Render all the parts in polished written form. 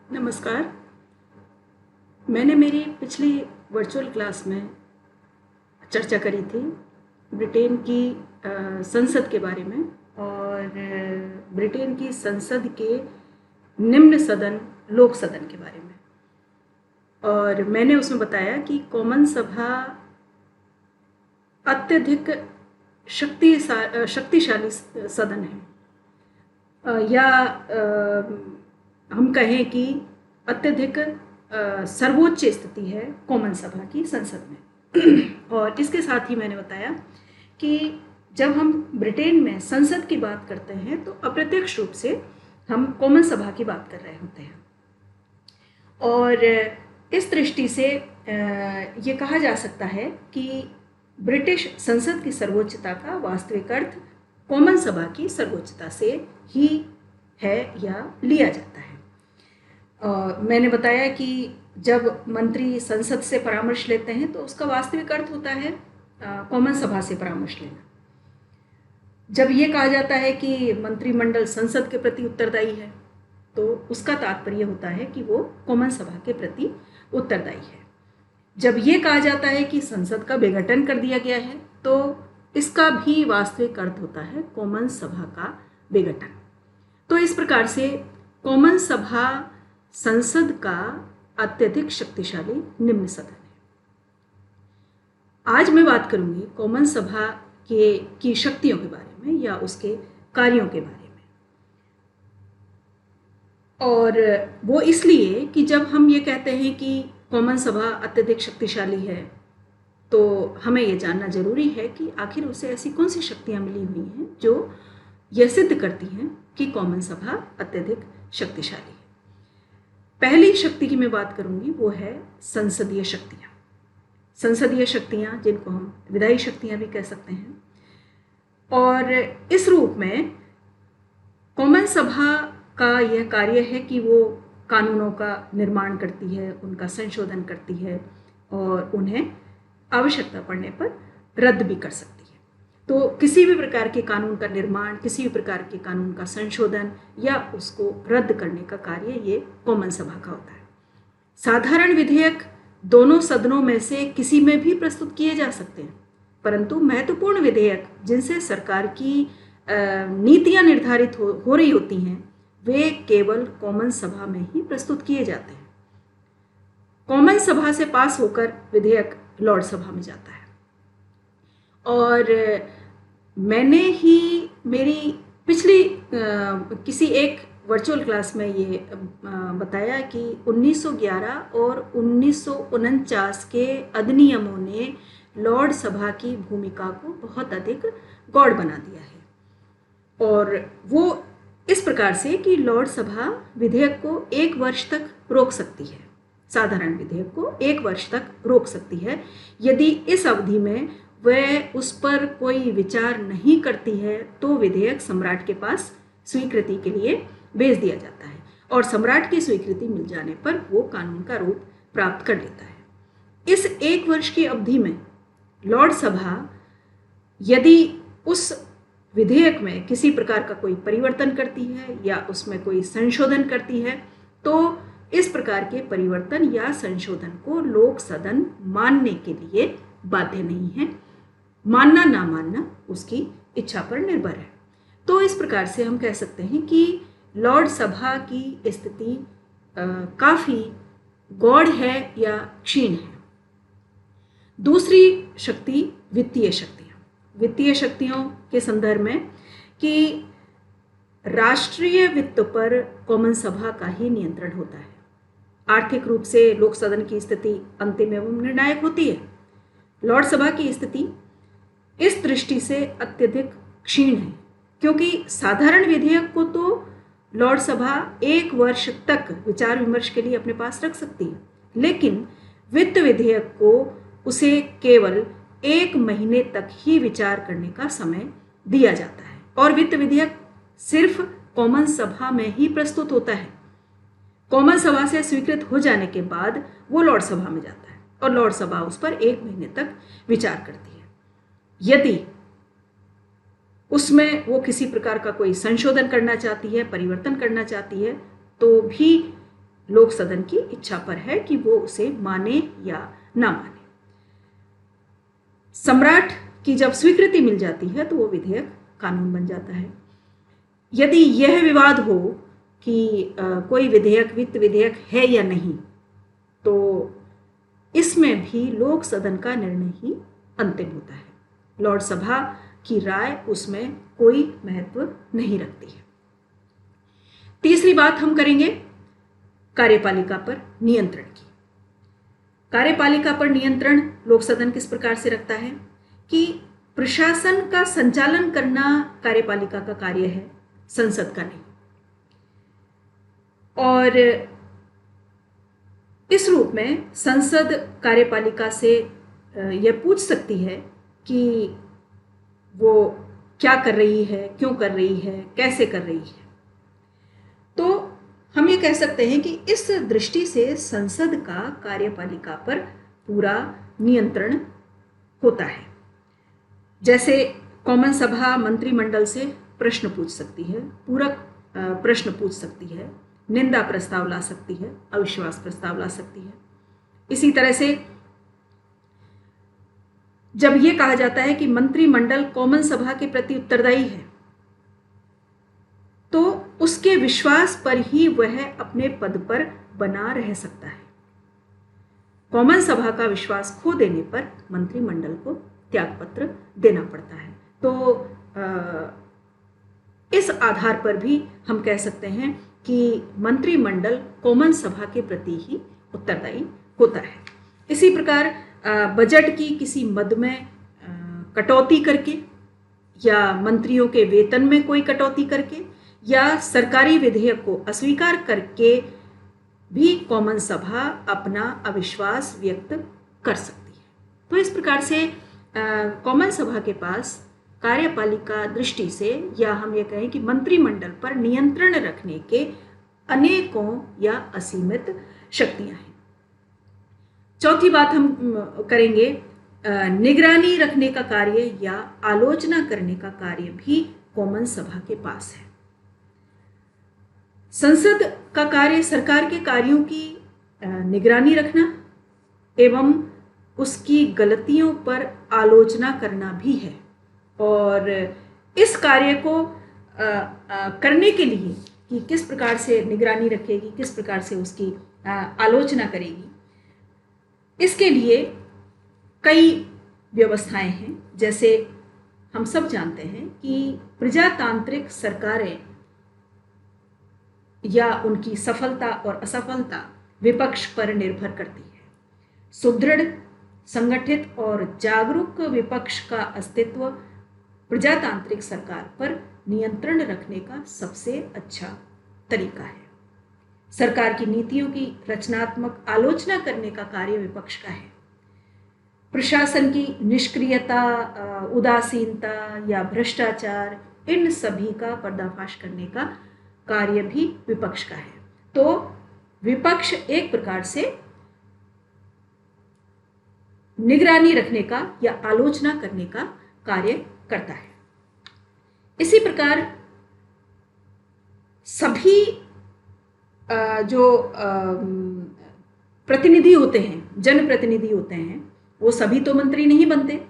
नमस्कार। मैंने मेरी पिछली वर्चुअल क्लास में चर्चा करी थी ब्रिटेन की संसद के बारे में और ब्रिटेन की संसद के निम्न सदन लोक सदन के बारे में। और मैंने उसमें बताया कि कॉमन सभा अत्यधिक शक्तिशाली सदन है, या हम कहें कि अत्यधिक सर्वोच्च स्थिति है कॉमन सभा की संसद में। और इसके साथ ही मैंने बताया कि जब हम ब्रिटेन में संसद की बात करते हैं तो अप्रत्यक्ष रूप से हम कॉमन सभा की बात कर रहे होते हैं। और इस दृष्टि से ये कहा जा सकता है कि ब्रिटिश संसद की सर्वोच्चता का वास्तविक अर्थ कॉमन सभा की सर्वोच्चता से ही है या लिया जाता है। मैंने बताया कि जब मंत्री संसद से परामर्श लेते हैं तो उसका वास्तविक अर्थ होता है कॉमन सभा से परामर्श लेना। जब ये कहा जाता है कि मंत्रिमंडल संसद के प्रति उत्तरदायी है तो उसका तात्पर्य होता है कि वो कॉमन सभा के प्रति उत्तरदायी है। जब ये कहा जाता है कि संसद का विघटन कर दिया गया है तो इसका भी वास्तविक अर्थ होता है कॉमन सभा का विघटन। तो इस प्रकार से कॉमन सभा संसद का अत्यधिक शक्तिशाली निम्न सदन है। आज मैं बात करूंगी कॉमन सभा की शक्तियों के बारे में या उसके कार्यों के बारे में। और वो इसलिए कि जब हम ये कहते हैं कि कॉमन सभा अत्यधिक शक्तिशाली है तो हमें ये जानना जरूरी है कि आखिर उसे ऐसी कौन सी शक्तियां मिली हुई हैं जो यह सिद्ध करती हैं कि कॉमन सभा अत्यधिक शक्तिशाली है। पहली शक्ति की मैं बात करूंगी वो है संसदीय शक्तियां। संसदीय शक्तियां जिनको हम विधायी शक्तियां भी कह सकते हैं। और इस रूप में कॉमन सभा का यह कार्य है कि वो कानूनों का निर्माण करती है, उनका संशोधन करती है और उन्हें आवश्यकता पड़ने पर रद्द भी कर सकती है। तो किसी भी प्रकार के कानून का निर्माण, किसी भी प्रकार के कानून का संशोधन या उसको रद्द करने का कार्य ये कॉमन सभा का होता है। साधारण विधेयक दोनों सदनों में से किसी में भी प्रस्तुत किए जा सकते हैं, परंतु महत्वपूर्ण विधेयक जिनसे सरकार की नीतियां निर्धारित हो रही होती हैं वे केवल कॉमन सभा में ही प्रस्तुत किए जाते हैं। कॉमन सभा से पास होकर विधेयक लॉर्ड सभा में जाता है। और मैंने ही मेरी पिछली किसी एक वर्चुअल क्लास में ये बताया कि 1911 और 1949 के अधिनियमों ने लॉर्ड सभा की भूमिका को बहुत अधिक गौड़ बना दिया है। और वो इस प्रकार से कि लॉर्ड सभा विधेयक को 1 वर्ष तक रोक सकती है, साधारण विधेयक को 1 वर्ष तक रोक सकती है। यदि इस अवधि में वह उस पर कोई विचार नहीं करती है तो विधेयक सम्राट के पास स्वीकृति के लिए भेज दिया जाता है और सम्राट की स्वीकृति मिल जाने पर वो कानून का रूप प्राप्त कर लेता है। इस 1 वर्ष की अवधि में लॉर्ड सभा यदि उस विधेयक में किसी प्रकार का कोई परिवर्तन करती है या उसमें कोई संशोधन करती है तो इस प्रकार के परिवर्तन या संशोधन को लोक सदन मानने के लिए बाध्य नहीं है। मानना ना मानना उसकी इच्छा पर निर्भर है। तो इस प्रकार से हम कह सकते हैं कि लॉर्ड सभा की स्थिति काफी गौड़ है या क्षीण है। दूसरी शक्ति वित्तीय शक्तियां। वित्तीय शक्तियों के संदर्भ में कि राष्ट्रीय वित्त पर कॉमन सभा का ही नियंत्रण होता है। आर्थिक रूप से लोक सदन की स्थिति अंतिम एवं निर्णायक होती है। लॉर्ड सभा की स्थिति इस दृष्टि से अत्यधिक क्षीण है क्योंकि साधारण विधेयक को तो लॉर्ड सभा 1 वर्ष तक विचार विमर्श के लिए अपने पास रख सकती है, लेकिन वित्त विधेयक को उसे केवल 1 महीने तक ही विचार करने का समय दिया जाता है और वित्त विधेयक सिर्फ कॉमन सभा में ही प्रस्तुत होता है। कॉमन सभा से स्वीकृत हो जाने के बाद वो लॉर्ड सभा में जाता है और लॉर्ड सभा उस पर 1 महीने तक विचार करती है। यदि उसमें वो किसी प्रकार का कोई संशोधन करना चाहती है, परिवर्तन करना चाहती है तो भी लोक सदन की इच्छा पर है कि वो उसे माने या ना माने। सम्राट की जब स्वीकृति मिल जाती है तो वो विधेयक कानून बन जाता है। यदि यह विवाद हो कि कोई विधेयक वित्त विधेयक है या नहीं, तो इसमें भी लोक सदन का निर्णय ही अंतिम होता है। लॉर्ड सभा की राय उसमें कोई महत्व नहीं रखती है। तीसरी बात हम करेंगे कार्यपालिका पर नियंत्रण की। कार्यपालिका पर नियंत्रण लोक सदन किस प्रकार से रखता है कि प्रशासन का संचालन करना कार्यपालिका का कार्य है, संसद का नहीं। और इस रूप में संसद कार्यपालिका से यह पूछ सकती है कि वो क्या कर रही है, क्यों कर रही है, कैसे कर रही है। तो हम ये कह सकते हैं कि इस दृष्टि से संसद का कार्यपालिका पर पूरा नियंत्रण होता है। जैसे कॉमन सभा मंत्रिमंडल से प्रश्न पूछ सकती है, पूरक प्रश्न पूछ सकती है, निंदा प्रस्ताव ला सकती है, अविश्वास प्रस्ताव ला सकती है। इसी तरह से जब यह कहा जाता है कि मंत्रिमंडल कॉमन सभा के प्रति उत्तरदायी है, तो उसके विश्वास पर ही वह अपने पद पर बना रह सकता है। कॉमन सभा का विश्वास खो देने पर मंत्रिमंडल को त्यागपत्र देना पड़ता है। तो इस आधार पर भी हम कह सकते हैं कि मंत्रिमंडल कॉमन सभा के प्रति ही उत्तरदायी होता है। इसी प्रकार बजट की किसी मद में कटौती करके या मंत्रियों के वेतन में कोई कटौती करके या सरकारी विधेयक को अस्वीकार करके भी कॉमन सभा अपना अविश्वास व्यक्त कर सकती है। तो इस प्रकार से कॉमन सभा के पास कार्यपालिका दृष्टि से, या हम ये कहें कि मंत्रिमंडल पर नियंत्रण रखने के अनेकों या असीमित शक्तियां हैं। चौथी बात हम करेंगे, निगरानी रखने का कार्य या आलोचना करने का कार्य भी कॉमन सभा के पास है। संसद का कार्य सरकार के कार्यों की निगरानी रखना एवं उसकी गलतियों पर आलोचना करना भी है। और इस कार्य को करने के लिए कि किस प्रकार से निगरानी रखेगी, किस प्रकार से उसकी आलोचना करेगी, इसके लिए कई व्यवस्थाएं हैं। जैसे हम सब जानते हैं कि प्रजातांत्रिक सरकारें या उनकी सफलता और असफलता विपक्ष पर निर्भर करती है। सुदृढ़, संगठित और जागरूक विपक्ष का अस्तित्व प्रजातांत्रिक सरकार पर नियंत्रण रखने का सबसे अच्छा तरीका है। सरकार की नीतियों की रचनात्मक आलोचना करने का कार्य विपक्ष का है। प्रशासन की निष्क्रियता, उदासीनता या भ्रष्टाचार, इन सभी का पर्दाफाश करने का कार्य भी विपक्ष का है। तो विपक्ष एक प्रकार से निगरानी रखने का या आलोचना करने का कार्य करता है। इसी प्रकार सभी जो प्रतिनिधि होते हैं, जनप्रतिनिधि होते हैं, वो सभी तो मंत्री नहीं बनते।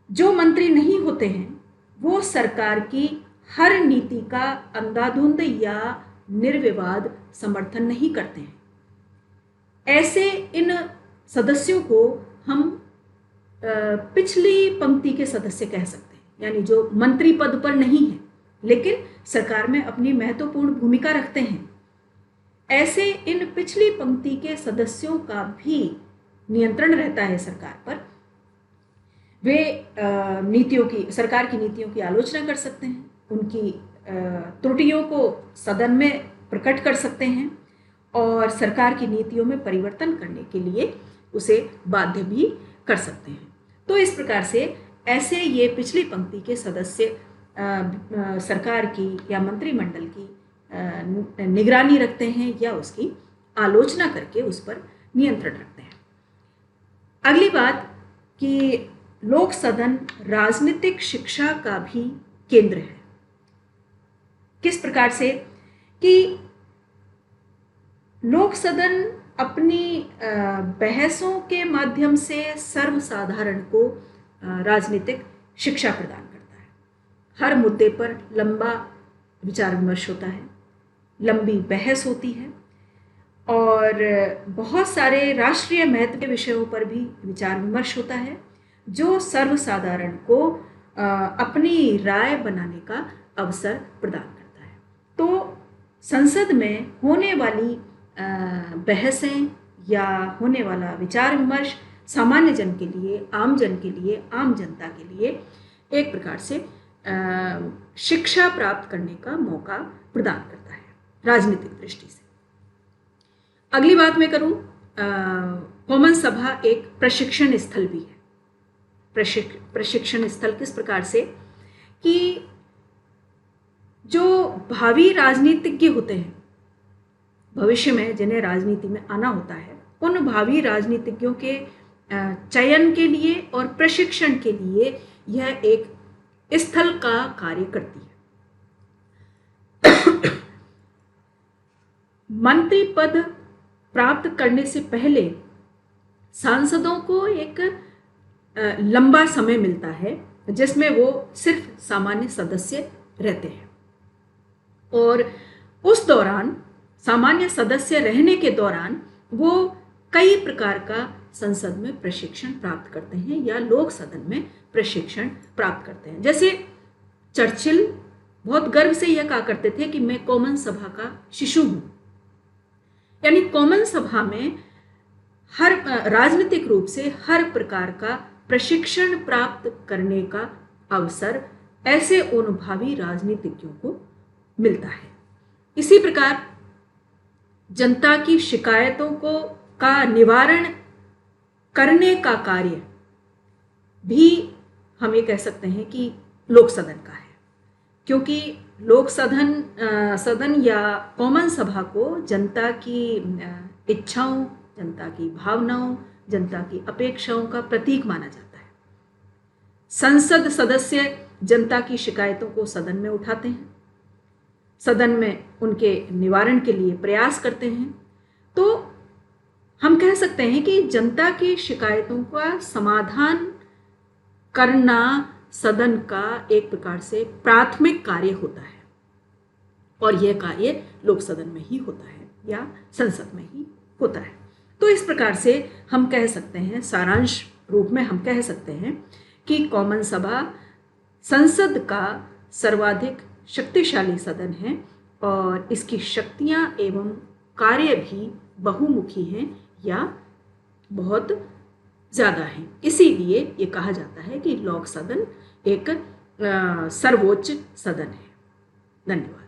जो मंत्री नहीं होते हैं वो सरकार की हर नीति का अंधाधुंध या निर्विवाद समर्थन नहीं करते हैं। ऐसे इन सदस्यों को हम पिछली पंक्ति के सदस्य कह सकते हैं, यानी जो मंत्री पद पर नहीं है लेकिन सरकार में अपनी महत्वपूर्ण भूमिका रखते हैं। ऐसे इन पिछली पंक्ति के सदस्यों का भी नियंत्रण रहता है सरकार पर। वे सरकार की नीतियों की आलोचना कर सकते हैं, उनकी त्रुटियों को सदन में प्रकट कर सकते हैं और सरकार की नीतियों में परिवर्तन करने के लिए उसे बाध्य भी कर सकते हैं। तो इस प्रकार से ऐसे ये पिछली पंक्ति के सदस्य सरकार की या मंत्रिमंडल की निगरानी रखते हैं या उसकी आलोचना करके उस पर नियंत्रण रखते हैं। अगली बात कि लोक सदन राजनीतिक शिक्षा का भी केंद्र है। किस प्रकार से कि लोक सदन अपनी बहसों के माध्यम से सर्वसाधारण को राजनीतिक शिक्षा प्रदान करता है। हर मुद्दे पर लंबा विचार विमर्श होता है, लंबी बहस होती है और बहुत सारे राष्ट्रीय महत्व के विषयों पर भी विचार विमर्श होता है, जो सर्वसाधारण को अपनी राय बनाने का अवसर प्रदान करता है। तो संसद में होने वाली बहसें या होने वाला विचार विमर्श सामान्य जन के लिए, आम जन के लिए, आम जनता के लिए एक प्रकार से शिक्षा प्राप्त करने का मौका प्रदान करता है राजनीतिक दृष्टि से। अगली बात मैं करूं, कॉमन सभा एक प्रशिक्षण स्थल भी है। प्रशिक्षण स्थल किस प्रकार से कि जो भावी राजनीतिज्ञ होते हैं, भविष्य में जिन्हें राजनीति में आना होता है, उन भावी राजनीतिज्ञों के चयन के लिए और प्रशिक्षण के लिए यह एक स्थल का कार्य करती है। मंत्री पद प्राप्त करने से पहले सांसदों को एक लंबा समय मिलता है जिसमें वो सिर्फ सामान्य सदस्य रहते हैं और उस दौरान, सामान्य सदस्य रहने के दौरान, वो कई प्रकार का संसद में प्रशिक्षण प्राप्त करते हैं या लोक सदन में प्रशिक्षण प्राप्त करते हैं। जैसे चर्चिल बहुत गर्व से यह कहा करते थे कि मैं कॉमन सभा का शिशु हूं। यानी कॉमन सभा में हर राजनीतिक रूप से हर प्रकार का प्रशिक्षण प्राप्त करने का अवसर ऐसे उन भावी राजनीतिज्ञों को मिलता है। इसी प्रकार जनता की शिकायतों का निवारण करने का कार्य भी हम ये कह सकते हैं कि लोक सदन का है, क्योंकि लोक सदन या कॉमन सभा को जनता की इच्छाओं, जनता की भावनाओं, जनता की अपेक्षाओं का प्रतीक माना जाता है। संसद सदस्य जनता की शिकायतों को सदन में उठाते हैं, सदन में उनके निवारण के लिए प्रयास करते हैं। तो हम कह सकते हैं कि जनता की शिकायतों का समाधान करना सदन का एक प्रकार से प्राथमिक कार्य होता है और यह कार्य लोक सदन में ही होता है या संसद में ही होता है। तो इस प्रकार से हम कह सकते हैं, सारांश रूप में हम कह सकते हैं कि कॉमन सभा संसद का सर्वाधिक शक्तिशाली सदन है और इसकी शक्तियां एवं कार्य भी बहुमुखी हैं या बहुत ज़्यादा हैं। इसीलिए ये कहा जाता है कि लोक सदन एक सर्वोच्च सदन है। धन्यवाद।